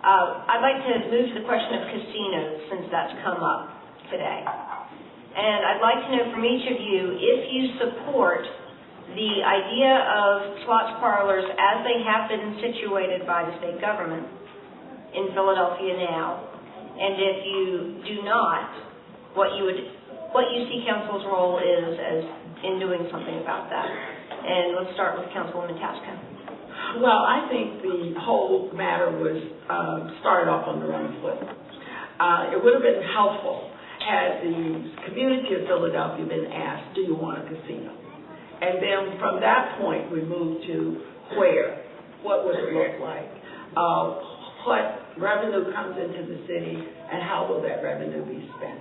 I'd like to move to the question of casinos since that's come up today. And I'd like to know from each of you if you support the idea of slots parlors as they have been situated by the state government in Philadelphia now, and if you do not, what you see council's role is as in doing something about that. And let's start with Councilwoman Tasco. Well, I think the whole matter was started off on the wrong foot. It would have been helpful had the community of Philadelphia been asked, do you want a casino? And then from that point, we moved to where, what would it look like, what revenue comes into the city, and how will that revenue be spent.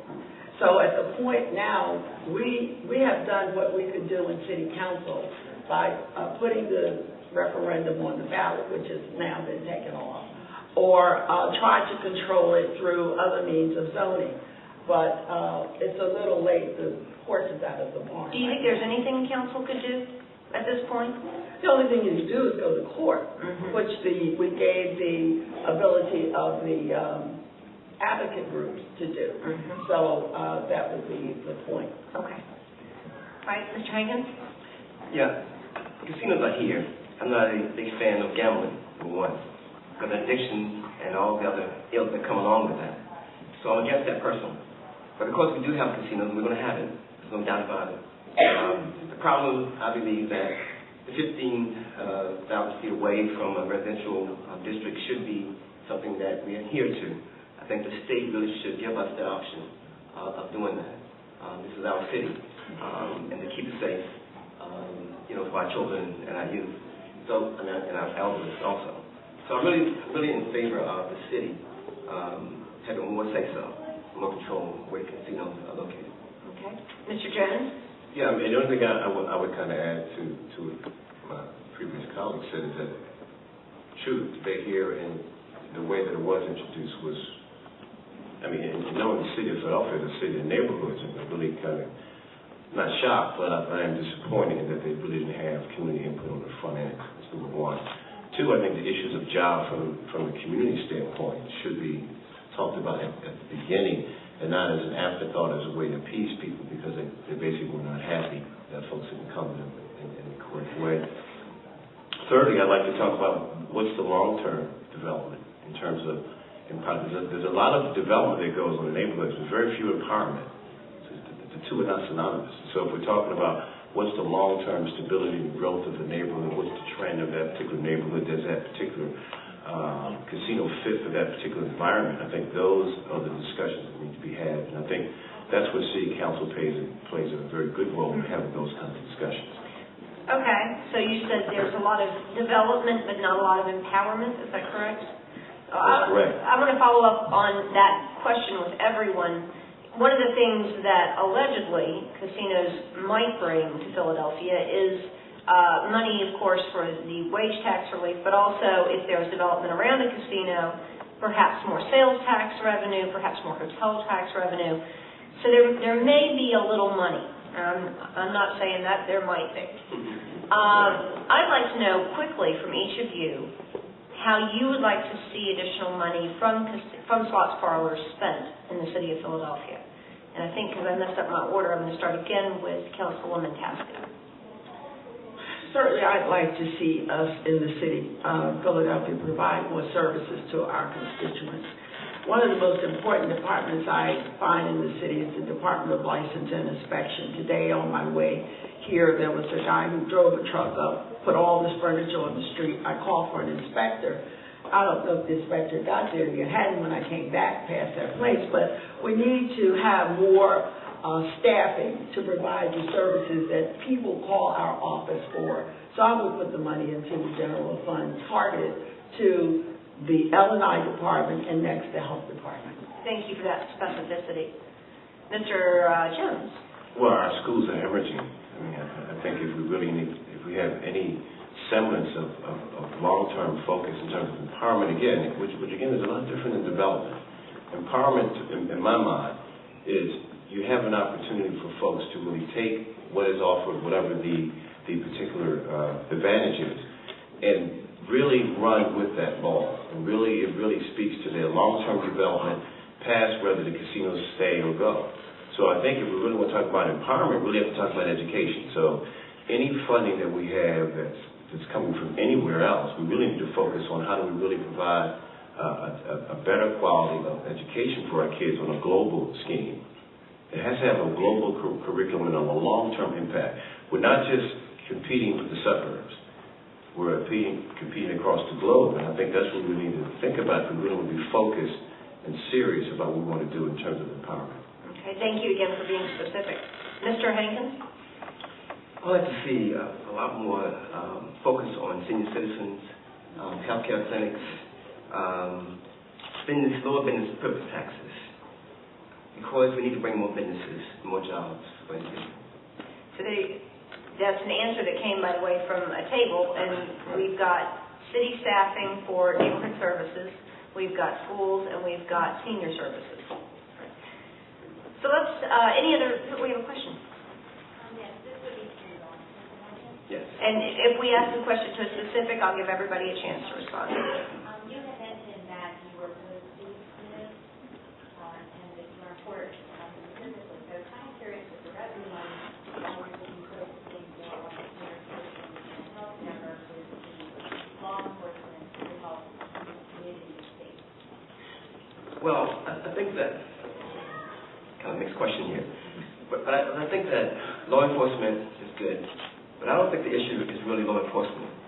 So at the point now, we have done what we could do in city council by putting the referendum on the ballot, which has now been taken off, or try to control it through other means of zoning. But it's a little late. The horse is out of the barn. Do you think there's anything council could do at this point? The only thing you can do is go to court, which we gave the ability of the advocate groups to do. So that would be the point. Okay. All right, Mr. Hagan? Yeah, casinos are here. I'm not a big fan of gambling, for one, because addiction and all the other ills that come along with that. So I'm against that personally. But of course we do have casinos, and we're going to have it. There's no doubt about it. The problem, I believe, that the 15,000 feet away from a residential district should be something that we adhere to. I think the state really should give us the option of doing that. This is our city, and to keep it safe, for our children and our youth, and our elders also. So I'm really in favor of the city having more say-so, more control where casinos are located. Okay. Mr. Jones? Yeah, the only thing I would kind of add to what my previous colleague said is that, true, the debate here and the way that it was introduced was, in knowing the city of Philadelphia, the city of neighborhoods, and really kind of, not shocked, but I am disappointed in that they really didn't have community input on the front end. That's number one. Two, I think the issues of job from a community standpoint should be talked about at the beginning and not as an afterthought, as a way to appease people, because they basically were not happy that folks didn't come to them in the correct way. Thirdly, I'd like to talk about what's the long-term development in terms of empowerment. There's a lot of development that goes on in neighborhoods, but very few empowerment. So the two are not synonymous. So if we're talking about what's the long-term stability and growth of the neighborhood, what's the trend of that particular neighborhood, does that particular casino fit for that particular environment, I think those are the discussions that need to be had. And I think that's where city council plays a very good role in having those kinds of discussions. Okay, so you said there's a lot of development but not a lot of empowerment, is that correct? That's correct. I want to follow up on that question with everyone. One of the things that allegedly casinos might bring to Philadelphia is money, of course, for the wage tax relief, but also if there's development around the casino, perhaps more sales tax revenue, perhaps more hotel tax revenue. So there may be a little money. I'm not saying that, there might be. I'd like to know quickly from each of you how you would like to see additional money from slots parlors spent in the city of Philadelphia. And I think because I messed up my order, I'm going to start again with Councilwoman Tasco. Certainly, I'd like to see us in the city of Philadelphia provide more services to our constituents. One of the most important departments I find in the city is the Department of License and Inspection. Today, on my way here, there was a guy who drove a truck up, put all this furniture on the street. I called for an inspector. I don't know if the inspector got there. He hadn't when I came back past that place, but we need to have more staffing to provide the services that people call our office for. So I would put the money into the general fund targeted to the L&I department and next the health department. Thank you for that specificity. Mr. Jones. Well, our schools are hemorrhaging. I think if we have any semblance of long-term focus in terms of empowerment, again, which again is a lot different than development. Empowerment, in my mind, is you have an opportunity for folks to really take what is offered, whatever the particular advantage is, and really run with that ball. And really, if it really speaks to their long-term development past whether the casinos stay or go. So I think if we really want to talk about empowerment, we really have to talk about education. So any funding that we have that's coming from anywhere else, we really need to focus on how do we really provide a better quality of education for our kids on a global scheme. It has to have a global curriculum and a long-term impact. We're not just competing with the suburbs. We're competing across the globe, and I think that's what we need to think about if we really want to be focused and serious about what we want to do in terms of empowerment. Okay, thank you again for being specific. Mr. Hankins? I'd like to see a lot more focus on senior citizens, healthcare clinics, lower business purpose taxes, because we need to bring more businesses, more jobs for individuals. Today, that's an answer that came, by the way, from a table, and we've got city staffing for neighborhood services, we've got schools, and we've got senior services. So let's, we have a question. Yes, this would be true. Yes. And if we ask the question to a specific, I'll give everybody a chance to respond. You had mentioned that you were opposed to this, and that you weren't for it specifically. So I'm kind of curious with the revenue money, why you're being so sustainable on the healthcare versus the law enforcement to help the community and state. Well, I think that kind of mixed question here, but I think that law enforcement is good, but I don't think the issue is really law enforcement.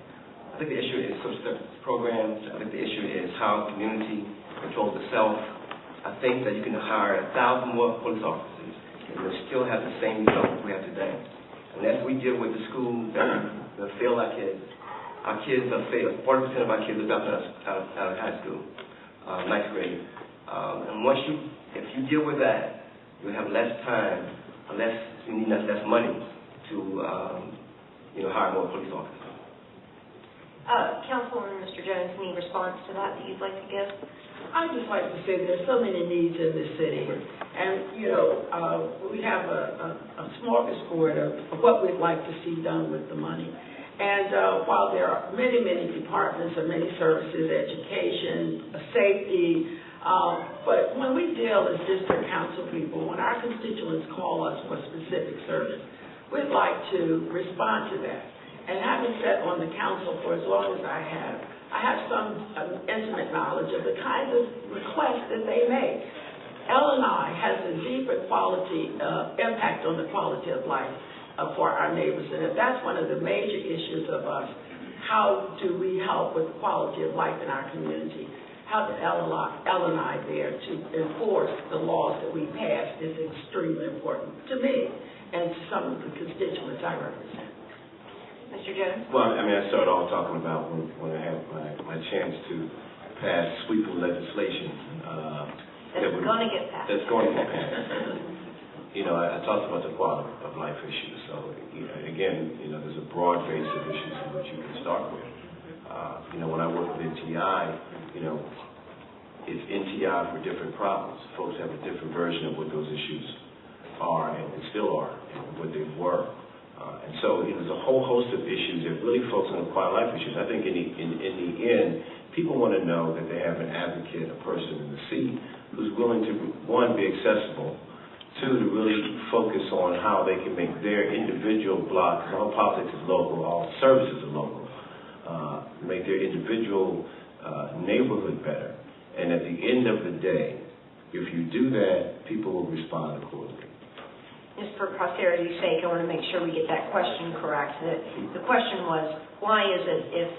I think the issue is social service programs. I think the issue is how the community controls itself. I think that you can hire 1,000 more police officers and you'll still have the same results we have today. Unless we deal with the schools that fail our kids are failed. 40% of our kids are dropping out of high school, ninth grade. And if you deal with that, you'll have less time, you need less money to hire more police officers. Councilwoman, Mr. Jones, any response to that you'd like to give? I'd just like to say there's so many needs in this city, and we have a smorgasbord of what we'd like to see done with the money. And while there are many departments and many services, education, safety, but when we deal as district council people, when our constituents call us for specific service, we'd like to respond to that. And having sat on the council for as long as I have some intimate knowledge of the kinds of requests that they make. L&I has a deeper quality impact on the quality of life for our neighbors. And if that's one of the major issues of us, how do we help with the quality of life in our community? How the L&I there to enforce the laws that we pass is extremely important to me and to some of the constituents I represent. Mr. Jones? Well, I mean, I started off talking about when I had my chance to pass sweeping legislation. That's going to get passed. That's going to get passed. I talked about the quality of life issues. So, again, there's a broad base of issues in which you can start with. When I work with NTI, it's NTI for different problems. Folks have a different version of what those issues are and still are and what they were. And so there's a whole host of issues that really focus on the quality of life issues. I think in the end, people want to know that they have an advocate, a person in the seat who's willing to, one, be accessible, two, to really focus on how they can make their individual block, because all politics is local, all services are local, make their individual neighborhood better. And at the end of the day, if you do that, people will respond accordingly. Just for posterity's sake, I want to make sure we get that question correct. The question was, why is it if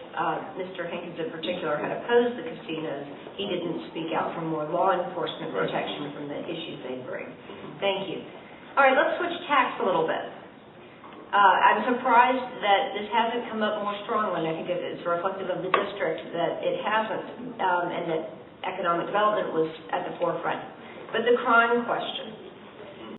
Mr. Hankins in particular had opposed the casinos, he didn't speak out for more law enforcement protection from the issues they bring? Thank you. All right, let's switch tacks a little bit. I'm surprised that this hasn't come up more strongly, and I think it's reflective of the district that it hasn't, and that economic development was at the forefront. But the crime question.